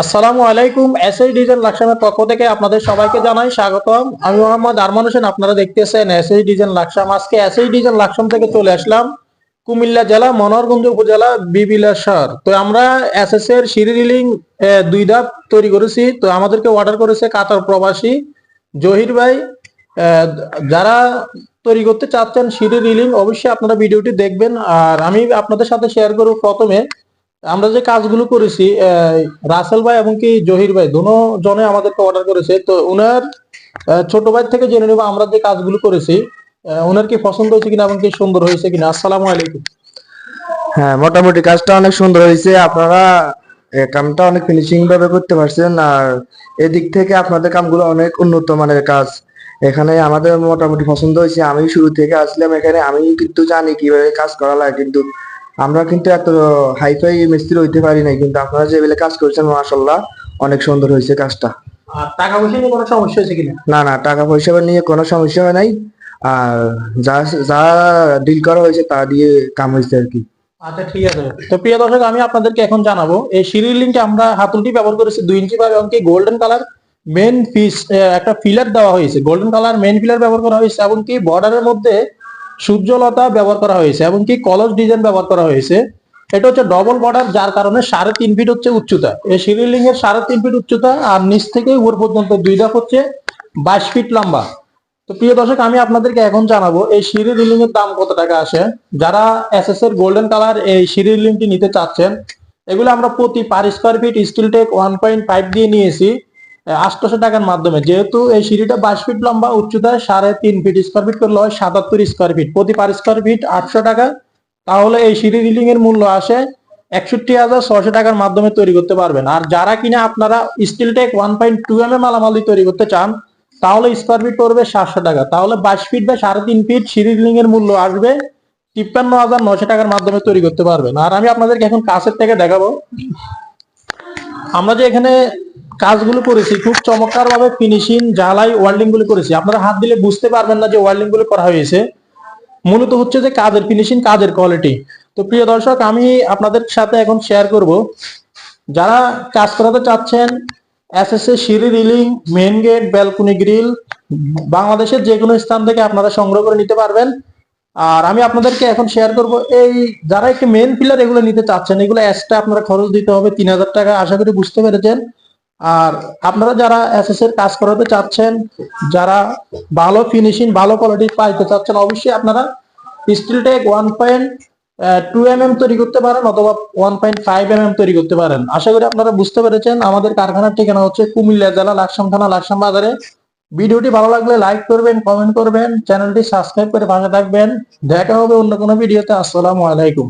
আসসালামু আলাইকুম। SS design লাকসামের পক্ষ থেকে আপনাদের সবাইকে জানাই স্বাগতম। আমি মোহাম্মদ আরমান হোসেন। আপনারা দেখতেছেন এসএস ডিজাইন লাকসাম। আজকে এসএস ডিজাইন লাকসাম থেকে চলে আসলাম কুমিল্লা জেলা মনোহরগঞ্জ উপজেলা বিবিলাসর। তো আমরা এসএস এর সিঁড়ি রিলিং দুই ধাপ তৈরি করেছি। তো আমাদেরকে অর্ডার করেছে কাতার প্রবাসী জহির ভাই। যারা তৈরি করতে চাচ্ছেন সিঁড়ি রিলিং, অবশ্যই আপনারা ভিডিওটি দেখবেন। আর আমি আপনাদের সাথে শেয়ার করব প্রথমে আমরা যে কাজগুলো করেছি। রাসেল ভাই এবং কি জহির ভাই দোনো জনে আমাদেরকে অর্ডার করেছে। তো ওনার ছোট ভাই থেকে জেনে নেব আমরা যে কাজগুলো করেছি ওনার কি পছন্দ হয়েছে কিনা এবং কি সুন্দর হয়েছে কিনা। আসসালামু আলাইকুম। হ্যাঁ, মোটামুটি কাজটা অনেক সুন্দর হয়েছে। আপনারা কামটা অনেক ফিনিশিং ভাবে করতে পারছেন। আর এদিক থেকে আপনাদের কামগুলো অনেক উন্নত মানের কাজ। এখানে আমাদের মোটামুটি পছন্দ হয়েছে। আমি শুরু থেকে আসলাম এখানে, আমি কিন্তু জানি কিভাবে কাজ করা লাগে, কিন্তু আমরা কিন্তু এত হাইফাই মিস্ত্রি হইতে পারি নাই, কিন্তু আপনারা যেভাবে কাজ করেছেন মাশাআল্লাহ অনেক সুন্দর হয়েছে কাজটা। আর টাকা পয়সা নিয়ে কোনো সমস্যা হয়েছে কিনা? না না, টাকা পয়সা নিয়ে কোনো সমস্যা হয় নাই। আর যা যা ডিল করা হয়েছে তা দিয়ে কাম হয়েছে আর কি। আচ্ছা, ঠিক আছে। তো প্রিয় দর্শক, আমি আপনাদেরকে এখন জানাবো এই সিঁড়ির লিঙ্কে আমরা হাতুলটি ব্যবহার করেছি 2 ইঞ্চি ভাবে এবং কি গোল্ডেন কালার মেন পিস একটা ফিলার দেওয়া হয়েছে। গোল্ডেন কালার মেন ফিলার ব্যবহার করা হয়েছে এবং কি বর্ডারের মধ্যে সূর্যলতা ব্যবহার করা হয়েছে এবং কি কলস ডিজাইন ব্যবহার করা হয়েছে। এটা হচ্ছে ডবল বর্ডার, যার কারণে 3.5 ফিট হচ্ছে উচ্চতা। এই সিঁড়ির লিঙ্কের 3.5 ফিট উচ্চতা আর নিচ থেকে উপর পর্যন্ত 2 ধাপ হচ্ছে 22 ফিট লম্বা। তো প্রিয় দর্শক, আমি আপনাদেরকে এখন জানাবো এই সিঁড়ি রিলিং এর দাম কত টাকা আসে। যারা এসএস এর গোল্ডেন কালার এই সিঁড়ি রিলিংটি নিতে চাচ্ছেন, এগুলো আমরা প্রতি পার স্কোয়ার ফিট স্টিল টেক 1.5 দিয়ে নিয়েছি 800 টাকার মাধ্যমে। যেহেতু এই সিঁড়িটা 22 ফিট লম্বা, উচ্চতা 3.5 ফিট, স্কোয়ার ফিট করলে হয় 77 স্কোয়ার ফিট, প্রতি পার স্কোয়ার ফিট 800 টাকা। তাহলে এই সিঁড়ি রিলিং এর মূল্য আসে 61,600 টাকার মাধ্যমে তৈরি করতে পারবেন। আর যারা কিনা আপনারা স্টিল টেক 1.2 মালামাল দিয়ে তৈরি করতে চান, তাহলে স্কোয়ার ফিট পড়বে 700 টাকা। তাহলে 22 ফিট বা 3.5 ফিট সিঁড়ি রিলিং এর মূল্য আসবে 53,900 টাকার মাধ্যমে তৈরি করতে পারবেন। আর আমি আপনাদেরকে এখন কাছের থেকে দেখাবো আমরা যে এখানে কাজগুলো করেছি, খুব চমৎকার ভাবে ফিনিশিং ঝালাই ওয়েল্ডিং গুলো করেছি। আপনারা হাত দিলে বুঝতে পারবেন না যে ওয়েল্ডিং গুলো করা হয়েছে। মূলত হচ্ছে যে কাজের ফিনিশিং, কাজের কোয়ালিটি। তো প্রিয় দর্শক, আমি আপনাদের সাথে এখন শেয়ার করব যারা কাজ করাতে চাচ্ছেন এসএস এর সিঁড়ি railing, main gate, balcony grill বাংলাদেশের যে কোনো স্থান থেকে আপনারা সংগ্রহ করে নিতে পারবেন। আর আমি আপনাদেরকে এখন শেয়ার করব এই যারা একটি মেন পিলার এগুলো নিতে চাচ্ছেন, এগুলো এক্সট্রা আপনারা খরচ দিতে হবে 3,000 টাকা। আশা করি বুঝতে পেরেছেন। আর আপনারা যারা এসএস এর কাজ করাতে চাচ্ছেন, যারা ভালো ফিনিশিং ভালো কোয়ালিটি পাইতে চাচ্ছেন, অবশ্যই আপনারা স্টিল টেক 1.2 তৈরি করতে পারেন অথবা 1.5 তৈরি করতে পারেন। আশা করি আপনারা বুঝতে পেরেছেন। আমাদের কারখানার ঠিকানা হচ্ছে কুমিল্লা জেলা লাকসাম থানা লাকসাম বাজারে। ভিডিওটি ভালো লাগলে লাইক করবেন, কমেন্ট করবেন, চ্যানেলটি সাবস্ক্রাইব করে পাশে থাকবেন। দেখা হবে অন্য কোনো ভিডিওতে। আসসালামু আলাইকুম।